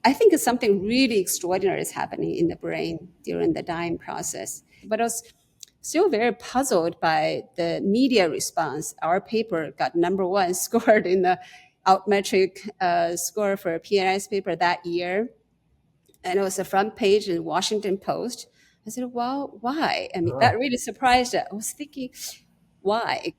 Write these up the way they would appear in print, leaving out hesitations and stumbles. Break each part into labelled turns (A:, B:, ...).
A: I think something really extraordinary is happening in the brain during the dying process. But I was still very puzzled by the media response. Our paper got number one scored in the Altmetric score for a PNAS paper that year. And it was a front page in Washington Post. I said, well, why? I mean, that really surprised us. I was thinking, why?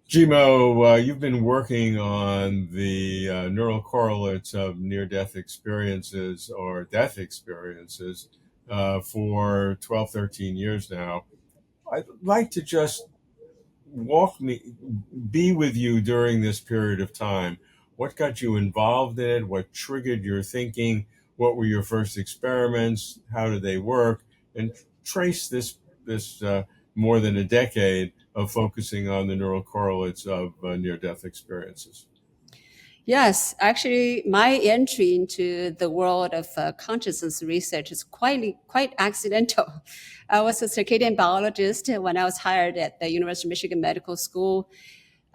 B: Jimo, you've been working on the neural correlates of near-death experiences or death experiences for 12, 13 years now. I'd like to just be with you during this period of time. What got you involved in it? What triggered your thinking? What were your first experiments? How did they work? And trace this more than a decade of focusing on the neural correlates of near-death experiences.
A: Yes, actually, my entry into the world of consciousness research is quite accidental. I was a circadian biologist when I was hired at the University of Michigan Medical School,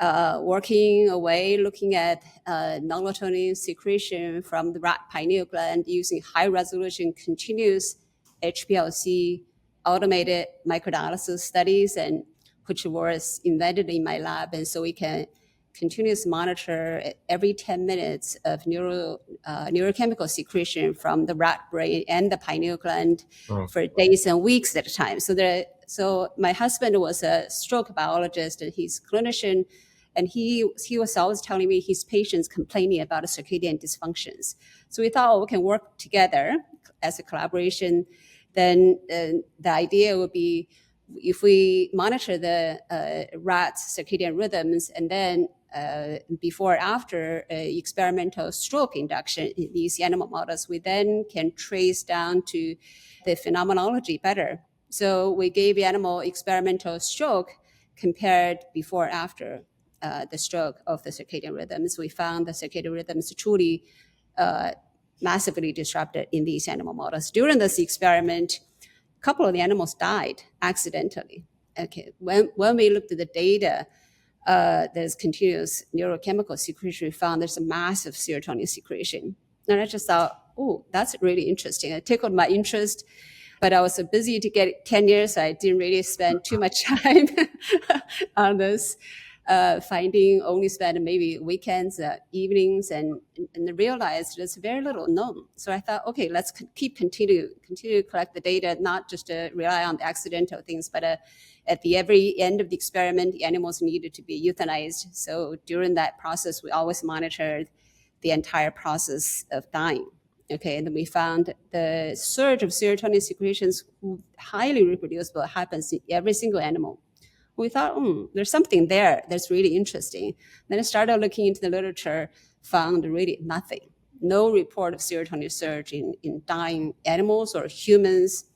A: working away, looking at melatonin secretion from the rat pineal gland using high-resolution continuous HPLC automated microanalysis studies, and which was invented in my lab, and so we can continuous monitor every 10 minutes of neurochemical secretion from the rat brain and the pineal gland for days and weeks at a time. So my husband was a stroke biologist and he's a clinician, and he was always telling me his patients complaining about circadian dysfunctions. So we thought, we can work together as a collaboration. Then the idea would be, if we monitor the rat's circadian rhythms and then before and after experimental stroke induction in these animal models, we then can trace down to the phenomenology better. So we gave the animal experimental stroke compared before and after the stroke of the circadian rhythms. We found the circadian rhythms truly massively disrupted in these animal models. During this experiment, a couple of the animals died accidentally. Okay, when we looked at the data, there's continuous neurochemical secretion. We found there's a massive serotonin secretion. And I just thought, oh, that's really interesting. It tickled my interest, but I was so busy to get tenure, so I didn't really spend too much time on this. Finding only spend maybe weekends, evenings, and realized there's very little known. So I thought, okay, let's continue to collect the data, not just to rely on the accidental things, but at the every end of the experiment, the animals needed to be euthanized. So during that process, we always monitored the entire process of dying. Okay, and then we found the surge of serotonin secretions, highly reproducible, happens in every single animal. We thought, there's something there that's really interesting. Then I started looking into the literature, found really nothing. No report of serotonin surge in dying animals or humans.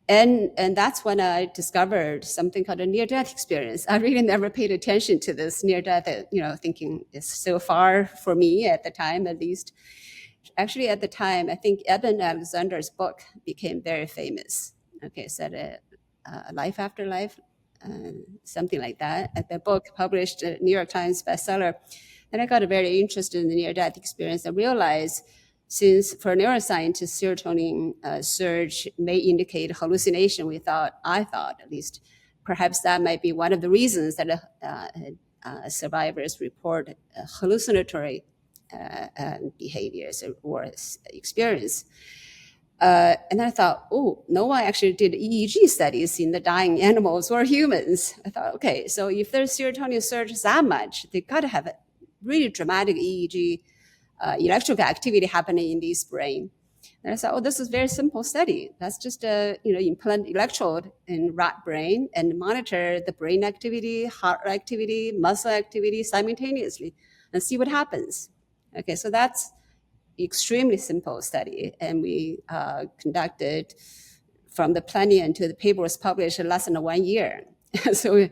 A: And that's when I discovered something called a near-death experience. I really never paid attention to this near-death, thinking it's so far for me at the time, at least. Actually, at the time, I think Eben Alexander's book became very famous. Okay, said Life After Life, something like that. The book published a New York Times bestseller. And I got very interested in the near-death experience. I realized, since for neuroscientists, serotonin surge may indicate hallucination, I thought at least, perhaps that might be one of the reasons that survivors report hallucinatory behaviors or experience. And I thought, no one actually did EEG studies in the dying animals or humans. I thought, okay, so if there's serotonin surge that much, they got to have a really dramatic EEG electrical activity happening in this brain. And I thought, this is a very simple study. That's just implant electrode in rat brain and monitor the brain activity, heart activity, muscle activity simultaneously and see what happens. Okay, so that's extremely simple study, and we conducted from the planning to the paper was published in less than 1 year. So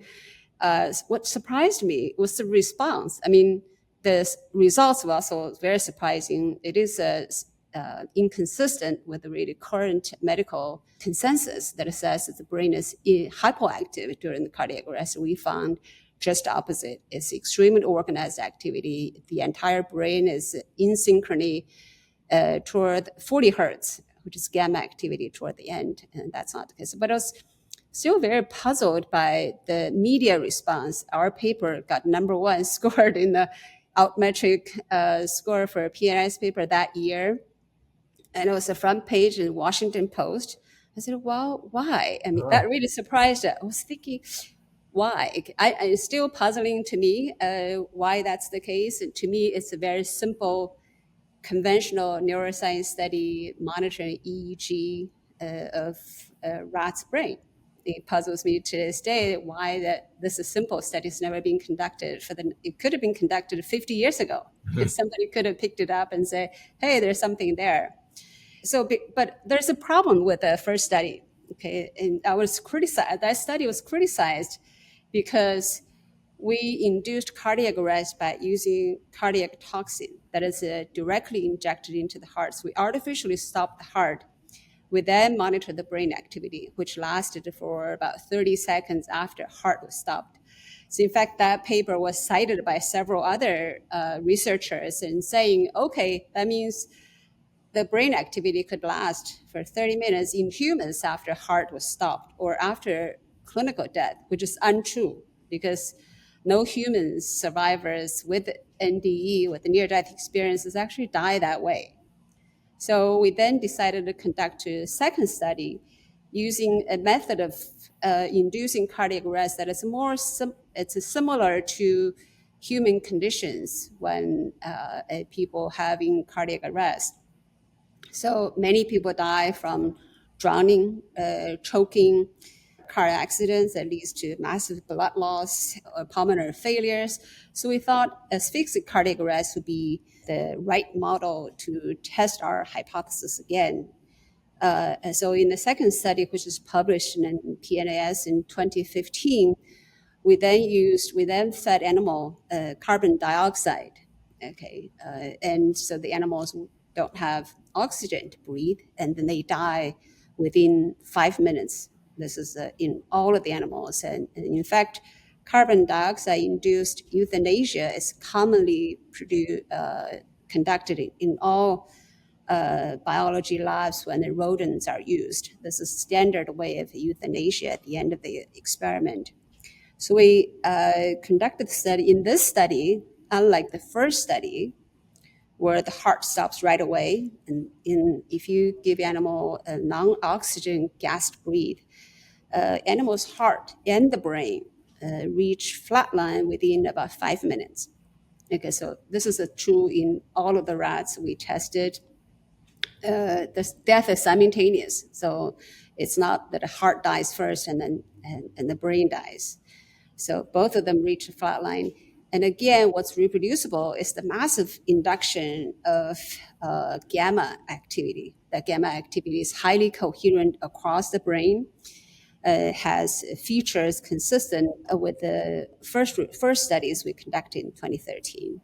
A: what surprised me was the response. I mean, the results were also very surprising. It is inconsistent with the really current medical consensus that says that the brain is hypoactive during the cardiac arrest. We found just opposite. It's extremely organized activity. The entire brain is in synchrony toward 40 hertz, which is gamma activity toward the end, and that's not the case. But I was still very puzzled by the media response. Our paper got number one scored in the Altmetric score for a PNS paper that year, and it was the front page in the Washington Post. I said, well, why? I mean, that really surprised us. I was thinking, why? It's still puzzling to me why that's the case. And to me, it's a very simple, conventional neuroscience study monitoring EEG of rat's brain. It puzzles me to this day why this is simple study has never been conducted. It could have been conducted 50 years ago. Somebody could have picked it up and say, hey, there's something there. So, but there's a problem with the first study. Okay, and I was criticized. That study was criticized because we induced cardiac arrest by using cardiac toxin that is directly injected into the heart. So we artificially stopped the heart. We then monitored the brain activity, which lasted for about 30 seconds after heart was stopped. So in fact, that paper was cited by several other researchers in saying, okay, that means the brain activity could last for 30 minutes in humans after heart was stopped or after clinical death, which is untrue because no human survivors with NDE, with near-death experiences, actually die that way. So we then decided to conduct a second study using a method of inducing cardiac arrest that is it's similar to human conditions when people having cardiac arrest. So many people die from drowning, choking, car accidents that leads to massive blood loss or pulmonary failures. So we thought asphyxic cardiac arrest would be the right model to test our hypothesis again. And so in the second study, which is published in PNAS in 2015, we then fed animal carbon dioxide. Okay, and so the animals don't have oxygen to breathe, and then they die within 5 minutes. This is in all of the animals, and in fact, carbon dioxide-induced euthanasia is commonly conducted in all biology labs when the rodents are used. This is a standard way of euthanasia at the end of the experiment. So we conducted the study. In this study, unlike the first study, where the heart stops right away, and if you give animal a non-oxygen gas to breathe, animal's heart and the brain reach flatline within about 5 minutes. Okay, so this is true in all of the rats we tested. The death is simultaneous, so it's not that the heart dies first and then and the brain dies. So both of them reach a flat line. And again, what's reproducible is the massive induction of gamma activity. That gamma activity is highly coherent across the brain, has features consistent with the first studies we conducted in 2013.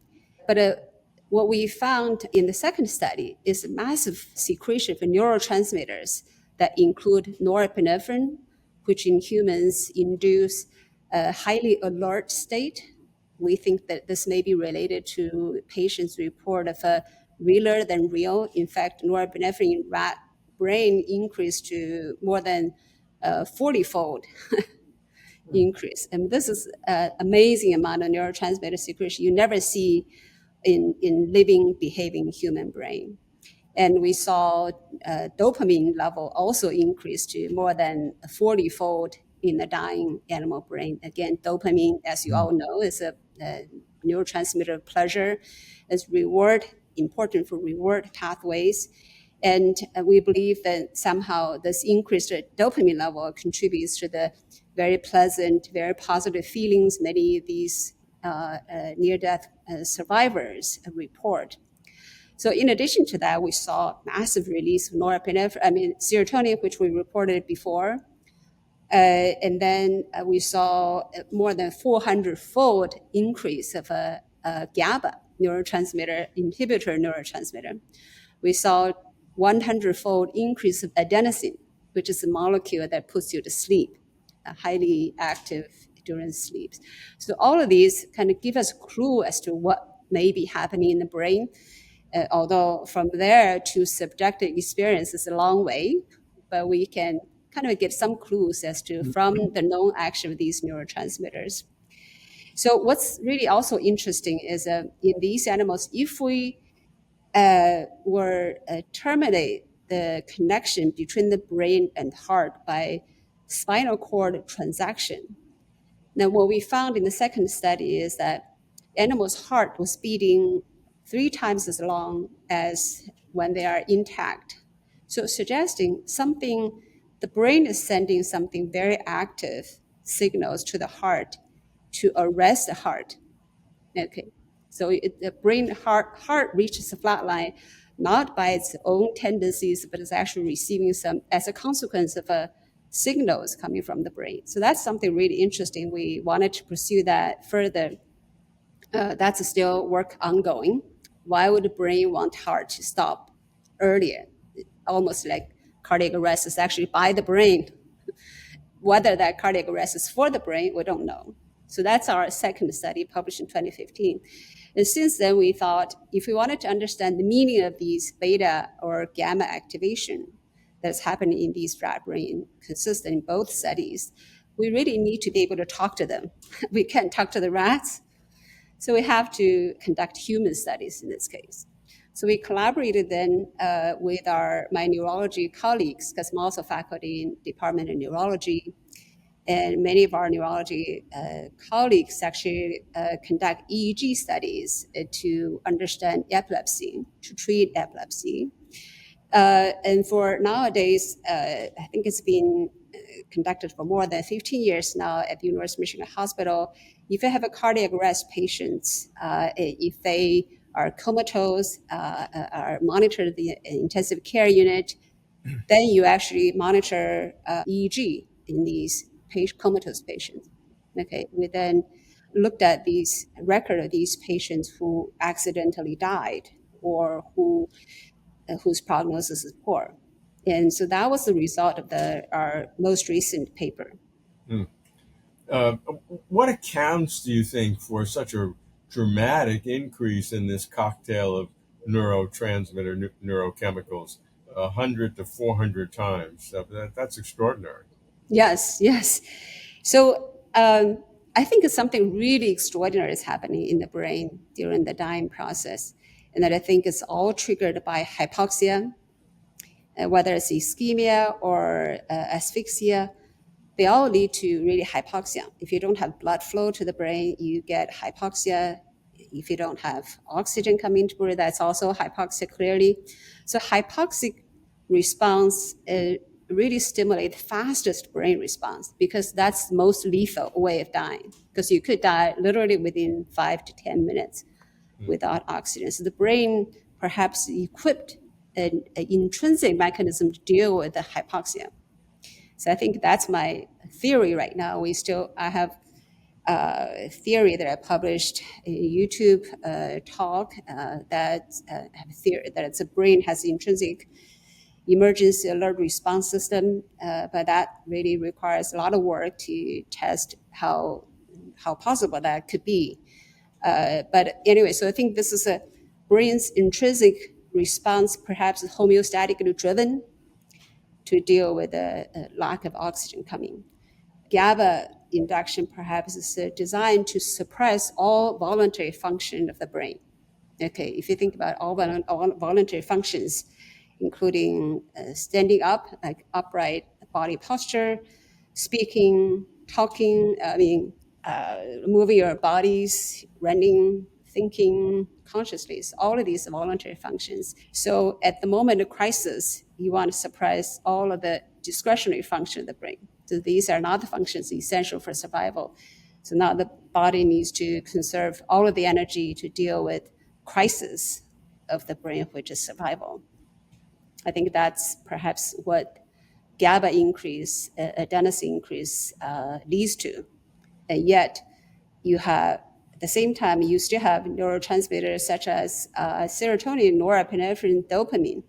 A: But what we found in the second study is a massive secretion of neurotransmitters that include norepinephrine, which in humans induce a highly alert state. We think that this may be related to patients' report of a realer than real. In fact, norepinephrine in rat brain increased to more than 40-fold increase. And this is an amazing amount of neurotransmitter secretion you never see in living, behaving human brain. And we saw dopamine level also increase to more than 40-fold in the dying animal brain. Again, dopamine, as you all know, is a neurotransmitter of pleasure. It's important for reward pathways. And we believe that somehow this increased dopamine level contributes to the very pleasant, very positive feelings many of these near-death survivors report. So in addition to that, we saw massive release of serotonin, which we reported before. And then we saw more than 400-fold increase of a GABA inhibitor neurotransmitter. we saw 100-fold increase of adenosine, which is a molecule that puts you to sleep, highly active during sleep. So all of these kind of give us a clue as to what may be happening in the brain. Although from there to subjective experience is a long way, but we can kind of get some clues as to from the known action of these neurotransmitters. So what's really also interesting is in these animals, if we were terminate the connection between the brain and heart by spinal cord transaction. Now, what we found in the second study is that animals' heart was beating 3 times as long as when they are intact. So suggesting something, the brain is sending something very active signals to the heart to arrest the heart. Okay, so the brain heart reaches a flat line, not by its own tendencies, but it's actually receiving some as a consequence of signals coming from the brain. So that's something really interesting. We wanted to pursue that further. That's still work ongoing. Why would the brain want heart to stop earlier? Almost like cardiac arrest is actually by the brain. Whether that cardiac arrest is for the brain, we don't know. So that's our second study published in 2015. And since then, we thought if we wanted to understand the meaning of these beta or gamma activation that's happening in these rat brain, consistent in both studies, we really need to be able to talk to them. We can't talk to the rats, so we have to conduct human studies in this case. So we collaborated then with my neurology colleagues, because I'm also faculty in Department of Neurology, and many of our neurology colleagues actually conduct EEG studies to understand epilepsy, to treat epilepsy. And for nowadays, I think it's been conducted for more than 15 years now at the University of Michigan Hospital. If you have a cardiac arrest patients, if they are comatose, are monitored at the intensive care unit, then you actually monitor EEG in these comatose patients. Okay, we then looked at these record of these patients who accidentally died or whose prognosis is poor. And so that was the result of our most recent paper.
B: Mm. What accounts, do you think, for such a dramatic increase in this cocktail of neurotransmitter neurochemicals, 100 to 400 times? That's extraordinary.
A: Yes, yes. So I think something really extraordinary is happening in the brain during the dying process, and that I think is all triggered by hypoxia, whether it's ischemia or asphyxia. They all lead to really hypoxia. If you don't have blood flow to the brain, you get hypoxia. If you don't have oxygen coming into the brain, that's also hypoxia clearly. So hypoxic response really stimulate the fastest brain response because that's the most lethal way of dying, because you could die literally within 5 to 10 minutes without oxygen. So the brain perhaps equipped an intrinsic mechanism to deal with the hypoxia. So I think that's my theory right now. I have a theory that I published in a YouTube talk that have a theory that the brain has intrinsic emergency alert response system, but that really requires a lot of work to test how possible that could be. But anyway, so I think this is a brain's intrinsic response, perhaps homeostatically driven to deal with the lack of oxygen coming. GABA induction perhaps is designed to suppress all voluntary function of the brain. Okay, if you think about all voluntary functions, including standing up, like upright body posture, speaking, talking, moving your bodies, running, thinking consciously. So all of these voluntary functions. So at the moment of crisis, you want to suppress all of the discretionary function of the brain. So these are not the functions essential for survival. So now the body needs to conserve all of the energy to deal with crisis of the brain, which is survival. I think that's perhaps what GABA increase, adenosine increase leads to. And yet you have At the same time, you still have neurotransmitters such as serotonin, norepinephrine, dopamine.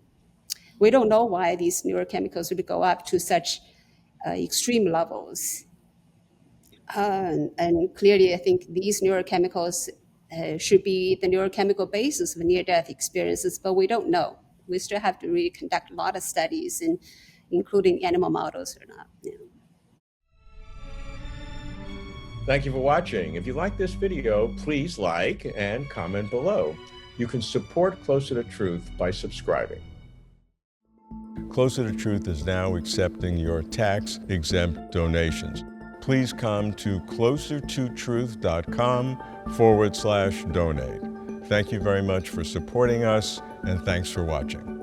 A: We don't know why these neurochemicals would go up to such extreme levels. And clearly, I think these neurochemicals should be the neurochemical basis of near-death experiences, but we don't know. We still have to really conduct a lot of studies, including animal models or not. Yeah.
B: Thank you for watching. If you like this video, please like and comment below. You can support Closer to Truth by subscribing. Closer to Truth is now accepting your tax-exempt donations. Please come to closertotruth.com/donate. Thank you very much for supporting us, and thanks for watching.